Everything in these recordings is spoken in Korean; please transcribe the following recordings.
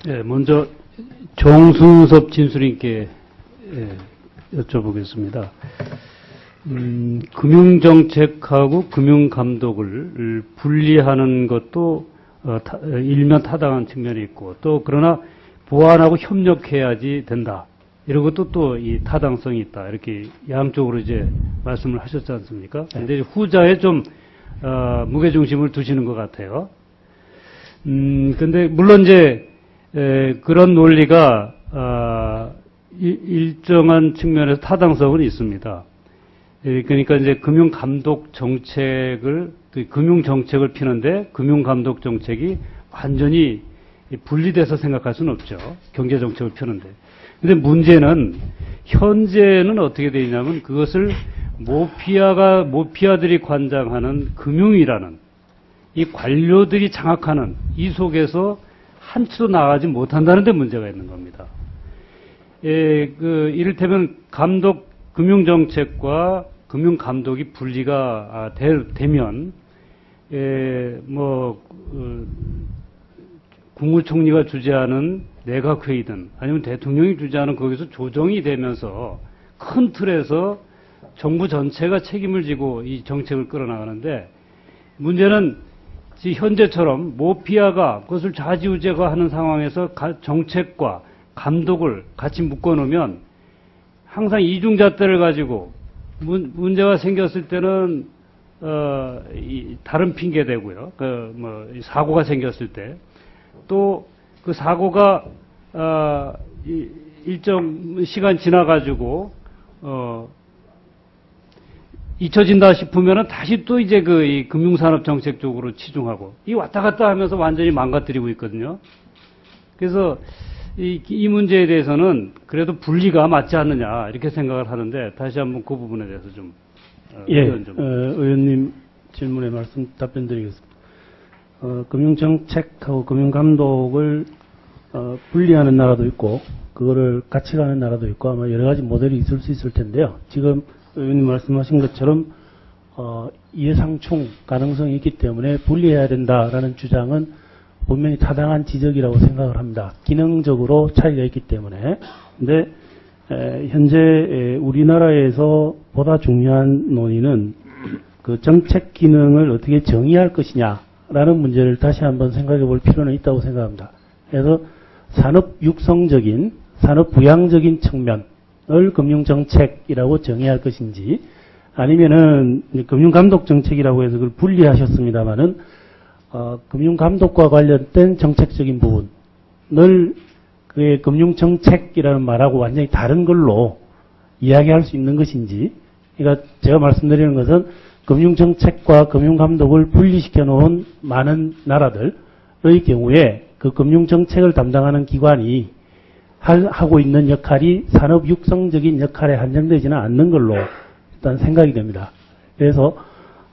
예, 먼저 정순섭 진술인께 여쭤보겠습니다. 금융정책하고 금융감독을 분리하는 것도 일면 타당한 측면이 있고, 또 그러나 보완하고 협력해야지 된다. 이런 것도 또 이 타당성이 있다. 이렇게 양쪽으로 이제 말씀을 하셨지 않습니까? 근데 후자에 좀 무게중심을 두시는 것 같아요. 근데 물론 이제 그런 논리가 일정한 측면에서 타당성은 있습니다. 그러니까 이제 금융감독 정책을 금융정책을 피는데 금융감독 정책이 완전히 분리돼서 생각할 수는 없죠. 경제정책을 피는데. 근데 문제는 현재는 어떻게 되어 있냐면 그것을 모피아들이 관장하는 금융이라는 이 관료들이 장악하는 이 속에서 한치도 나가지 못한다는 데 문제가 있는 겁니다. 이를테면 금융정책과 금융감독이 분리가 되면, 국무총리가 주재하는 내각회의든 아니면 대통령이 주재하는 거기서 조정이 되면서 큰 틀에서 정부 전체가 책임을 지고 이 정책을 끌어나가는데, 문제는 현재처럼 모피아가 그것을 좌지우지하는 상황에서 정책과 감독을 같이 묶어놓으면 항상 이중잣대를 가지고 문제가 생겼을 때는 다른 핑계 대고요. 사고가 생겼을 때 또 그 사고가 일정 시간 지나가지고 잊혀진다 싶으면은 다시 또 이제 이 금융산업 정책 쪽으로 치중하고 이 왔다 갔다 하면서 완전히 망가뜨리고 있거든요. 그래서 이 문제에 대해서는 그래도 분리가 맞지 않느냐 이렇게 생각을 하는데, 다시 한번 그 부분에 대해서 좀 의견 좀. 의원님 질문에 답변드리겠습니다. 금융정책하고 금융감독을 분리하는 나라도 있고 그거를 같이 가는 나라도 있고 아마 여러 가지 모델이 있을 수 있을 텐데요. 지금 의원님 말씀하신 것처럼 예상충 가능성이 있기 때문에 분리해야 된다라는 주장은 분명히 타당한 지적이라고 생각을 합니다. 기능적으로 차이가 있기 때문에. 근데 현재 우리나라에서 보다 중요한 논의는 그 정책 기능을 어떻게 정의할 것이냐라는 문제를 다시 한번 생각해 볼 필요는 있다고 생각합니다. 그래서 산업 육성적인, 산업 부양적인 측면을 금융정책이라고 정의할 것인지, 아니면은 금융감독 정책이라고 해서 그걸 분리하셨습니다만은 금융감독과 관련된 정책적인 부분을 그의 금융정책이라는 말하고 완전히 다른 걸로 이야기할 수 있는 것인지, 그러니까 제가 말씀드리는 것은 금융정책과 금융감독을 분리시켜 놓은 많은 나라들의 경우에 그 금융정책을 담당하는 기관이 하고 있는 역할이 산업 육성적인 역할에 한정되지는 않는 걸로 일단 생각이 됩니다. 그래서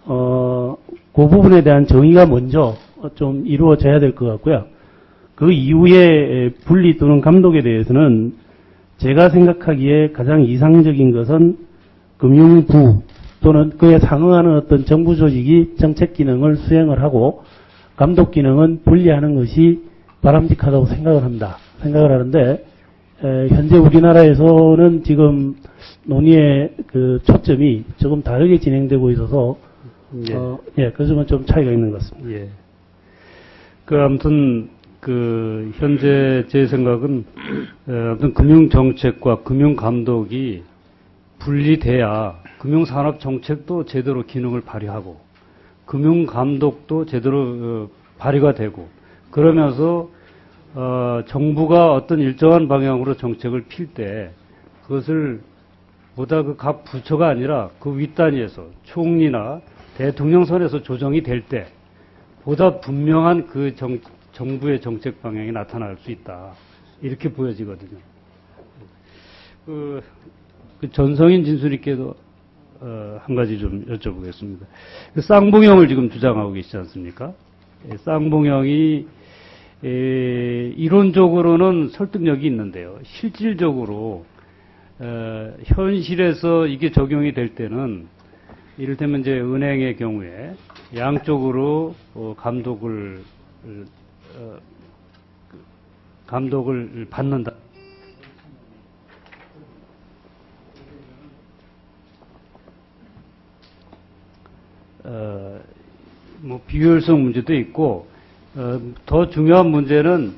그 부분에 대한 정의가 먼저 좀 이루어져야 될 것 같고요. 그 이후에 분리 또는 감독에 대해서는 제가 생각하기에 가장 이상적인 것은 금융부 또는 그에 상응하는 어떤 정부 조직이 정책 기능을 수행을 하고 감독 기능은 분리하는 것이 바람직하다고 생각을 합니다. 생각을 하는데, 현재 우리나라에서는 지금 논의의 그 초점이 조금 다르게 진행되고 있어서 그 점은 좀 차이가 있는 것 같습니다. 예. 아무튼 현재 제 생각은 아무튼 금융 정책과 금융 감독이 분리돼야 금융산업 정책도 제대로 기능을 발휘하고 금융 감독도 제대로 발휘가 되고, 그러면서 정부가 어떤 일정한 방향으로 정책을 필 때 그것을 보다 각 부처가 아니라 그 윗단위에서 총리나 대통령 선에서 조정이 될 때 보다 분명한 그 정부의 정책 방향이 나타날 수 있다, 이렇게 보여지거든요. 전성인 진술님께도 한 가지 좀 여쭤보겠습니다. 쌍봉형을 지금 주장하고 계시지 않습니까? 쌍봉형이 이론적으로는 설득력이 있는데요. 실질적으로 현실에서 이게 적용이 될 때는 이를테면 이제 은행의 경우에 양쪽으로 감독을 감독을 받는다. 뭐 비효율성 문제도 있고 더 중요한 문제는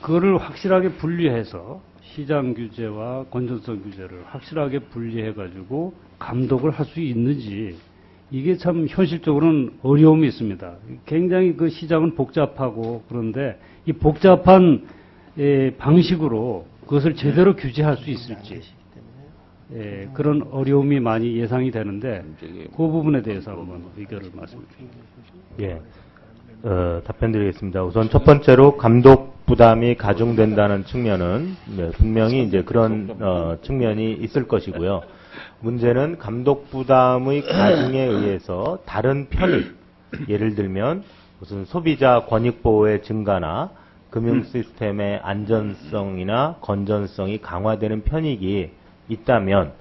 그거를 확실하게 분리해서 시장 규제와 건전성 규제를 확실하게 분리해 가지고 감독을 할 수 있는지 이게 참 현실적으로는 어려움이 있습니다. 굉장히 그 시장은 복잡하고 그런데 이 복잡한 방식으로 그것을 제대로 규제할 수 있을지 그런 어려움이 많이 예상이 되는데 그 부분에 대해서 한번 의견을 말씀해 주십시오. 예, 답변드리겠습니다. 우선 첫 번째로 감독 부담이 가중된다는 측면은 분명히 이제 그런 측면이 있을 것이고요. 문제는 감독 부담의 가중에 의해서 다른 편익, 예를 들면 무슨 소비자 권익 보호의 증가나 금융 시스템의 안전성이나 건전성이 강화되는 편익이 있다면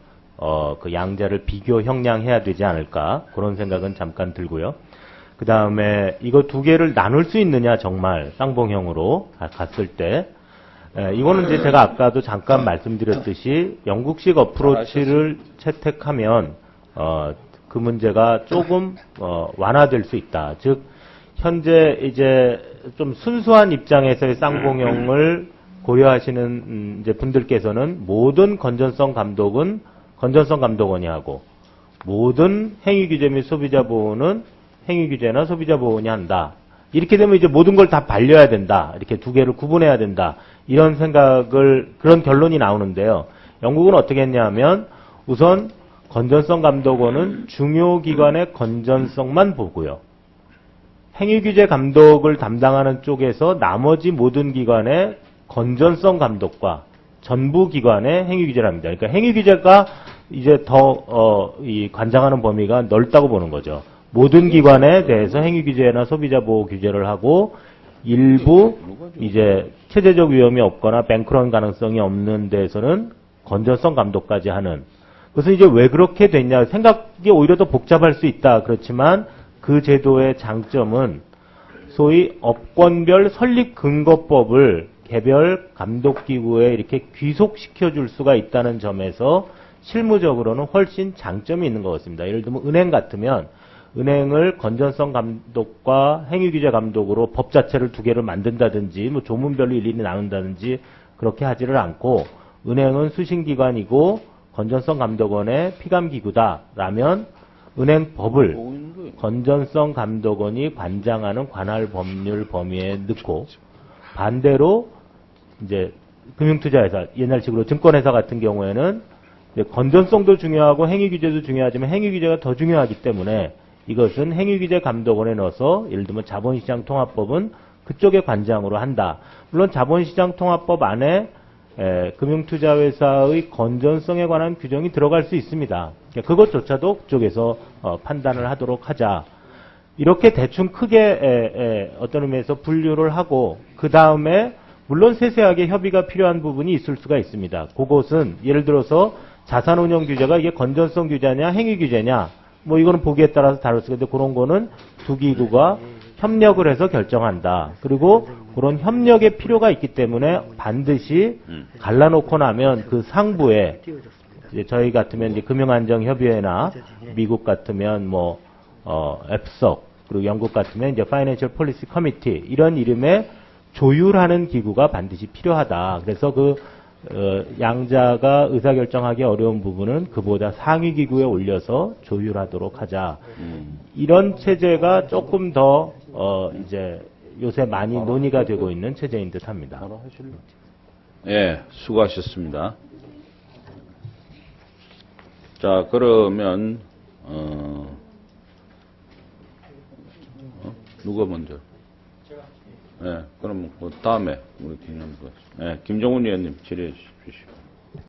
그 양자를 비교 형량해야 되지 않을까 그런 생각은 잠깐 들고요. 그 다음에 이거 두 개를 나눌 수 있느냐 정말 쌍봉형으로 갔을 때 이거는 이제 제가 아까도 잠깐 말씀드렸듯이 영국식 어프로치를 채택하면 그 문제가 조금 완화될 수 있다. 즉 현재 이제 좀 순수한 입장에서의 쌍봉형을 고려하시는 이제 분들께서는 모든 건전성 감독은 건전성 감독원이 하고 모든 행위 규제 및 소비자 보호는 행위 규제나 소비자 보호원이 한다. 이렇게 되면 이제 모든 걸 다 발려야 된다. 이렇게 두 개를 구분해야 된다. 이런 생각을 그런 결론이 나오는데요. 영국은 어떻게 했냐면 우선 건전성 감독원은 중요 기관의 건전성만 보고요. 행위 규제 감독을 담당하는 쪽에서 나머지 모든 기관의 건전성 감독과 전부 기관의 행위 규제를 합니다. 그러니까 행위 규제가 이제 더 이 관장하는 범위가 넓다고 보는 거죠. 모든 기관에 대해서 행위 규제나 소비자 보호 규제를 하고 일부 이제 체제적 위험이 없거나 뱅크런 가능성이 없는 데에서는 건전성 감독까지 하는. 그것은 이제 왜 그렇게 됐냐 생각이 오히려 더 복잡할 수 있다. 그렇지만 그 제도의 장점은 소위 업권별 설립 근거법을 개별 감독기구에 이렇게 귀속시켜 줄 수가 있다는 점에서 실무적으로는 훨씬 장점이 있는 것 같습니다. 예를 들면 은행 같으면 은행을 건전성 감독과 행위규제 감독으로 법 자체를 두 개를 만든다든지 뭐 조문별로 일일이 나눈다든지 그렇게 하지를 않고 은행은 수신기관이고 건전성 감독원의 피감기구다라면 은행법을 건전성 감독원이 관장하는 관할 법률 범위에 넣고 반대로 이제 금융투자회사 옛날식으로 증권회사 같은 경우에는 이제 건전성도 중요하고 행위규제도 중요하지만 행위규제가 더 중요하기 때문에 이것은 행위규제 감독원에 넣어서 예를 들면 자본시장 통합법은 그쪽의 관장으로 한다. 물론 자본시장 통합법 안에 금융투자회사의 건전성에 관한 규정이 들어갈 수 있습니다. 그것조차도 그쪽에서 판단을 하도록 하자. 이렇게 대충 크게 어떤 의미에서 분류를 하고 그 다음에 물론 세세하게 협의가 필요한 부분이 있을 수가 있습니다. 그것은 예를 들어서 자산운용 규제가 이게 건전성 규제냐 행위 규제냐 뭐 이거는 보기에 따라서 다를 수 있는데 그런 거는 두 기구가 협력을 해서 결정한다. 그리고 그런 협력의 필요가 있기 때문에 반드시 갈라놓고 나면 그 상부에 이제 저희 같으면 이제 금융안정협의회나 미국 같으면 뭐 앱석 그리고 영국 같으면 이제 Financial Policy Committee 이런 이름의 조율하는 기구가 반드시 필요하다. 그래서 그 양자가 의사결정하기 어려운 부분은 그보다 상위 기구에 올려서 조율하도록 하자. 이런 체제가 조금 더 이제 요새 많이 논의가 되고 있는 체제인 듯합니다. 예, 수고하셨습니다. 자, 그러면 누가 먼저? 예, 그럼 그 다음에 우리 김정훈 의원님 질의해 주십시오.